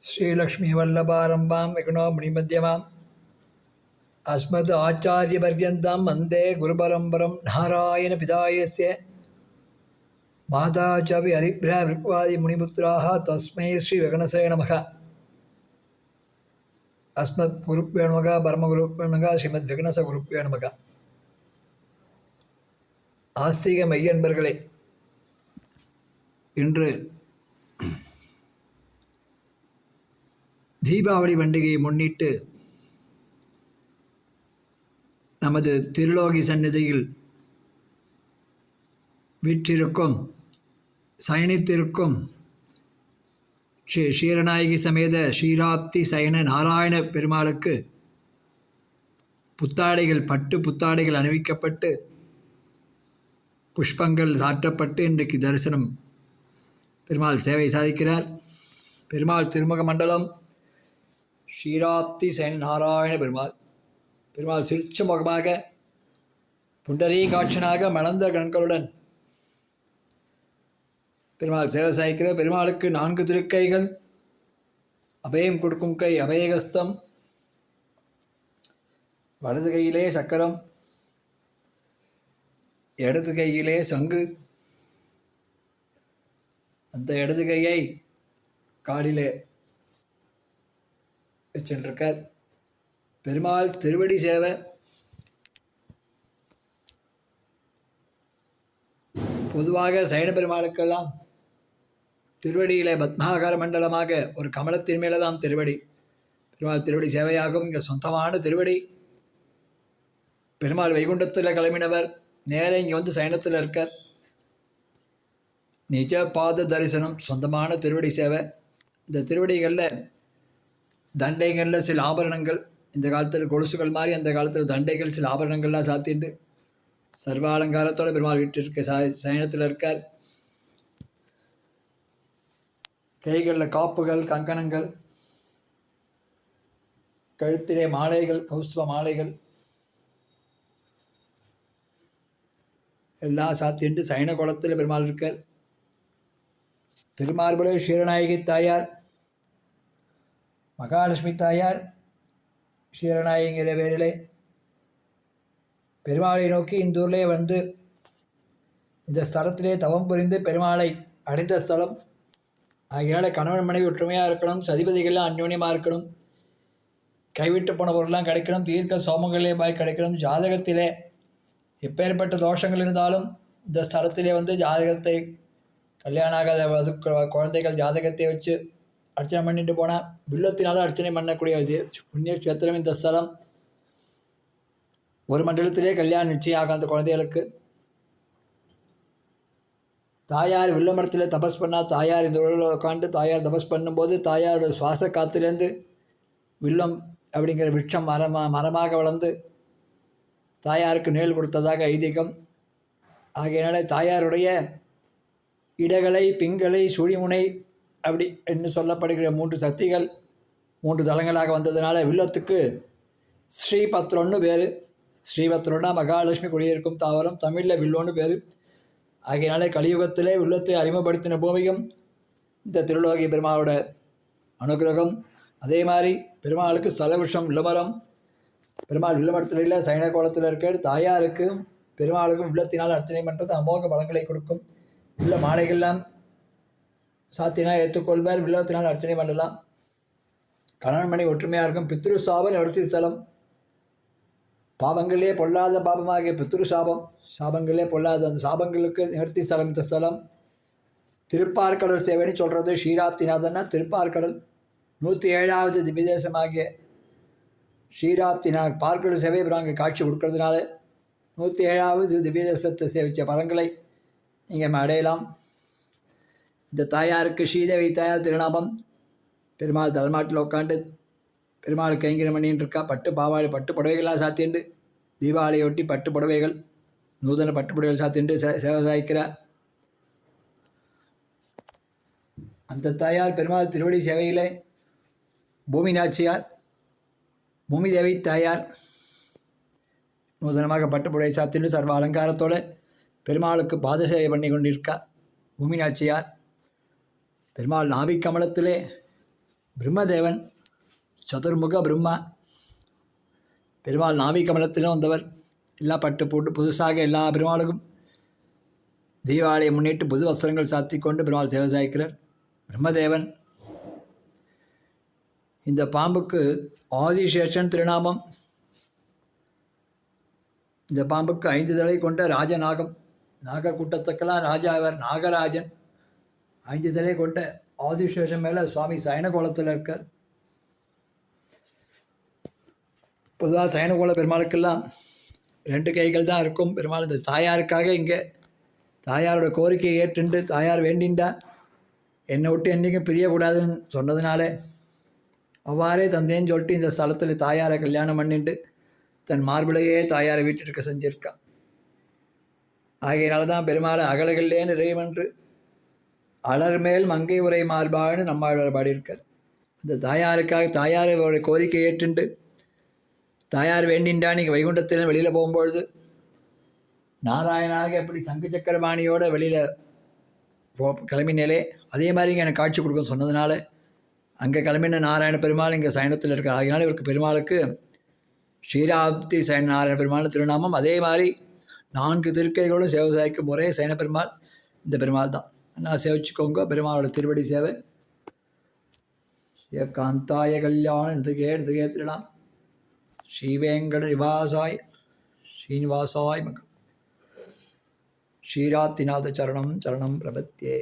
श्रीलक्ष्मीवल्लभारम्भां विघ्नो मुनिमध्यमाम् अस्मद् आचार्यपर्यन्तां वन्दे गुरुपरम्परं नारायणपितायस्य माता च हरिभ्रावृक्वादिमुनिपुत्राः तस्मै श्रीवेङ्कटेशाय नमः। अस्मद्गुरुभ्यो नमः परमगुरुभ्यो नमः श्रीमद्वेङ्कटेशगुरुभ्यो नमः। ஆஸ்திக மையன்பர்களே, இன்று தீபாவளி பண்டிகையை முன்னிட்டு நமது திருலோகி சந்நிதியில் வீற்றிருக்கும் சயனித்திருக்கும் ஸ்ரீ க்ஷீரநாயகி சமேத க்ஷீராப்தி சயன நாராயண பெருமாளுக்கு புத்தாடைகள் பட்டு புத்தாடைகள் அணிவிக்கப்பட்டு புஷ்பங்கள் சாற்றப்பட்டு இன்றைக்கு தரிசனம் பெருமாள் சேவை சாதிக்கிறார். பெருமாள் திருமுக மண்டலம் க்ஷீராப்தி சயன நாராயண பெருமாள். பெருமாள் சிரிச்ச முகமாக புண்டரீகாட்சனாக மலர்ந்த கண்களுடன் பெருமாள் சேவை சாதிக்கிறார். பெருமாளுக்கு 4 திருக்கைகள், அபயம் கொடுக்கும் கை அபயகஸ்தம், வலது கையிலே சக்கரம், இடது கையிலே சங்கு. அந்த இடது கையை காலிலே வச்சுருக்கார். பெருமாள் திருவடி சேவை. பொதுவாக சயன பெருமாளுக்கெல்லாம் திருவடியில் பத்மாகார மண்டலமாக ஒரு கமலத்தின் மேலே தான் திருவடி. பெருமாள் திருவடி சேவையாகும். இங்கே சொந்தமான திருவடி. பெருமாள் வைகுண்டத்தில் கிளம்பினவர் நேரே இங்கே வந்து சயனத்தில் இருக்கார். நிஜ பாத தரிசனம், சொந்தமான திருவடி சேவை. இந்த திருவடிகளில் தண்டைகளில் சில ஆபரணங்கள், இந்த காலத்தில் கொலுசுகள் மாதிரி அந்த காலத்தில் தண்டைகள் சில ஆபரணங்கள்லாம் சாத்திட்டு சர்வ அலங்காரத்தோடு பெருமாள் வீட்டிற்கு சயனத்தில் இருக்கார். கைகளில் காப்புகள், கங்கணங்கள், கழுத்திலே மாலைகள், கௌஸ்துவ மாலைகள் எல்லாம் சாத்திட்டு சயன குளத்தில் பெருமாள் இருக்கார். திருமார்புல க்ஷீரநாயகி தாயார், மகாலட்சுமி தாயார் க்ஷீரநாயகிங்கிற பேரிலே பெருமாளை நோக்கி இந்த ஊரிலே வந்து இந்த ஸ்தலத்திலே தவம் புரிந்து பெருமாளை அடைந்த ஸ்தலம். ஆகையால் கணவன் மனைவி ஒற்றுமையாக இருக்கணும், சதிபதிகள்லாம் அந்யோன்யமாக இருக்கணும், கைவிட்டு போன பொருள்லாம் கிடைக்கணும், தீர்க்க சோமங்களே பாய் கிடைக்கணும். ஜாதகத்திலே எப்பேற்பட்ட தோஷங்கள் இருந்தாலும் இந்த ஸ்தலத்திலே வந்து ஜாதகத்தை கல்யாணம் ஆகாத குழந்தைகள் ஜாதகத்தை வச்சு அர்ச்சனை பண்ணிட்டு போனால் வில்லத்தினால அர்ச்சனை பண்ணக்கூடிய இது புண்ணிய க்ஷேத்திரம் இந்த ஸ்தலம். ஒரு மண்டலத்திலே கல்யாணம் நிச்சயம் ஆகாத அந்த குழந்தைகளுக்கு தாயார் வில்ல மரத்தில் தபஸ் பண்ணால் தாயார் இந்த உலகில் உட்காந்து தாயார் தபஸ் பண்ணும்போது தாயாரோட சுவாச காற்றுலேருந்து வில்லம் அப்படிங்கிற விருட்சம் மரமாக வளர்ந்து தாயாருக்கு நிழல் கொடுத்ததாக ஐதீகம். ஆகையினால தாயாருடைய இடகலை, பிங்களை, சுழிமுனை அப்படி என்று சொல்லப்படுகிற 3 சக்திகள் 3 தலங்களாக வந்ததுனால வில்லத்துக்கு ஸ்ரீபத்ரன்னு பேர். ஸ்ரீபத்ரன்னா மகாலட்சுமி குடியிருக்கும் தாவரம், தமிழில் வில்லோன்னு பேர். ஆகையினாலே கலியுகத்திலே வில்லத்தை அறிமுகப்படுத்தின பூமியும் இந்த திருலோகி பெருமாளோட அனுகிரகம். அதே மாதிரி பெருமாளுக்கு ஸ்தலவிருஷம் வில்லமரம். பெருமாள் வில்லமரத்தில் இல்லை, சயன கோலத்தில் இருக்க தாயாருக்கும் பெருமாளுக்கும் வில்லத்தினால் அர்ச்சனை பண்ணுறது அமோக பலங்களை கொடுக்கும். வில்ல மாலைகள்லாம் சாத்தினா ஏற்றுக்கொள்வார், வில்லத்தினால் அர்ச்சனை பண்ணலாம். கணவன் மணி ஒற்றுமையாக இருக்கும். பித்ரு சாபம் நிவர்த்தி ஸ்தலம். பாவங்களே பொல்லாத பாபமாகிய பித்ரு சாபம், சாபங்களே பொல்லாத அந்த சாபங்களுக்கு நிவர்த்தி ஸ்தலம் இந்த ஸ்தலம். திருப்பார்கடல் சேவைன்னு சொல்கிறது க்ஷீராப்திநாதன்னா திருப்பார்கடல். 107வது திவ்யதேசமாகிய க்ஷீராப்திநாத் பார்க்கடல் சேவை அங்கே காட்சி கொடுக்கறதுனால 107வது திவ்யதேசத்தை சேவித்த பலன்களை நீங்கள் அடையலாம். இந்த தாயாருக்கு ஸ்ரீதேவி தாயார் திருநாமம். பெருமாள் தலைமாட்டில் உட்காந்து பெருமாள் கைங்கரம் பண்ணின்னு இருக்கா. பட்டு பாவாடை பட்டு புடவைகள்லாம் சாத்திண்டு தீபாவளியொட்டி பட்டு புடவைகள், நூதன பட்டு புடவைகள் சாத்திண்டு சேவை சாய்க்கிறார். அந்த தாயார் பெருமாள் திருவடி சேவையிலே பூமி நாச்சியார், பூமி தேவி தாயார் நூதனமாக பட்டு புடவை சாத்திண்டு சர்வ அலங்காரத்தோடு பெருமாளுக்கு பாத சேவை பண்ணி கொண்டிருக்கார் பூமி நாச்சியார். பெருமாள் நாபிக் கமலத்திலே பிரம்மதேவன் சதுர்முக பிரம்மா பெருமாள் நாவி கமலத்திலும் வந்தவர். எல்லாம் பட்டு போட்டு புதுசாக எல்லா பெருமாளுக்கும் தீபாவளியை முன்னிட்டு புது வஸ்திரங்கள் சாத்தி கொண்டு பெருமாள் சேவை சாய்க்கிறார். பிரம்மதேவன் இந்த பாம்புக்கு ஆதிசேஷன் திருநாமம். இந்த பாம்புக்கு 5 தலை கொண்ட ராஜநாகம். நாக கூட்டத்துக்கெல்லாம் ராஜா அவர் நாகராஜன். 5 தலை கொண்ட ஆதிசேஷன் மேலே சுவாமி சயன கோலத்தில் இருக்கார். பொதுவாக சயனகோல பெருமாளுக்கெல்லாம் 2 கைகள் தான் இருக்கும். பெருமாள் இந்த தாயாருக்காக இங்கே தாயாரோட கோரிக்கையை ஏற்றுண்டு தாயார் வேண்டின்றா என்னை விட்டு என்றைக்கும் பிரியக்கூடாதுன்னு சொன்னதுனால அவ்வாறே தந்தேன்னு சொல்லிட்டு இந்த ஸ்தலத்தில் தாயாரை கல்யாணம் பண்ணிட்டு தன் மார்பிளையே தாயாரை வீட்டிற்கு செஞ்சிருக்கான். ஆகையினால தான் பெருமாளை அகலகல்லே நிறைவென்று அலர்மேல் மங்கை உரை மார்பான்னு நம்மாழ்வார் பாடியிருக்கார். அந்த தாயாருக்காக தாயாரோட கோரிக்கை ஏற்றுண்டு தாயார் வேண்டின்றா நீங்கள் வைகுண்டத்தில் வெளியில் போகும்பொழுது நாராயணாக எப்படி சங்கு சக்கரபாணியோட வெளியில் கிளம்பினாலே அதே மாதிரி இங்கே எனக்கு காட்சி கொடுக்க சொன்னதுனால அங்கே கிளம்பின நாராயண பெருமாள் இங்கே சயனத்தில் இருக்கார். அதனால இவருக்கு பெருமாளுக்கு ஸ்ரீராப்தி சயன நாராயண பெருமாள் திருநாமம். அதே மாதிரி 4 திருக்கைகளோடு சேவை சாய்க்கும் ஒரே சயன பெருமாள் இந்த பெருமாள் தான். நான் சேவிச்சுக்கோங்க. பெருமாளோட திருவடி சேவை காந்தாய கல்யாணம் எடுத்துக்கே திருடாம் ஸ்ரீவேங்கட நிவாசாய் ஸ்ரீனிவாசாய் மகள் ஸ்ரீராத்திநாத சரணம் சரணம் பிரபத்தியே.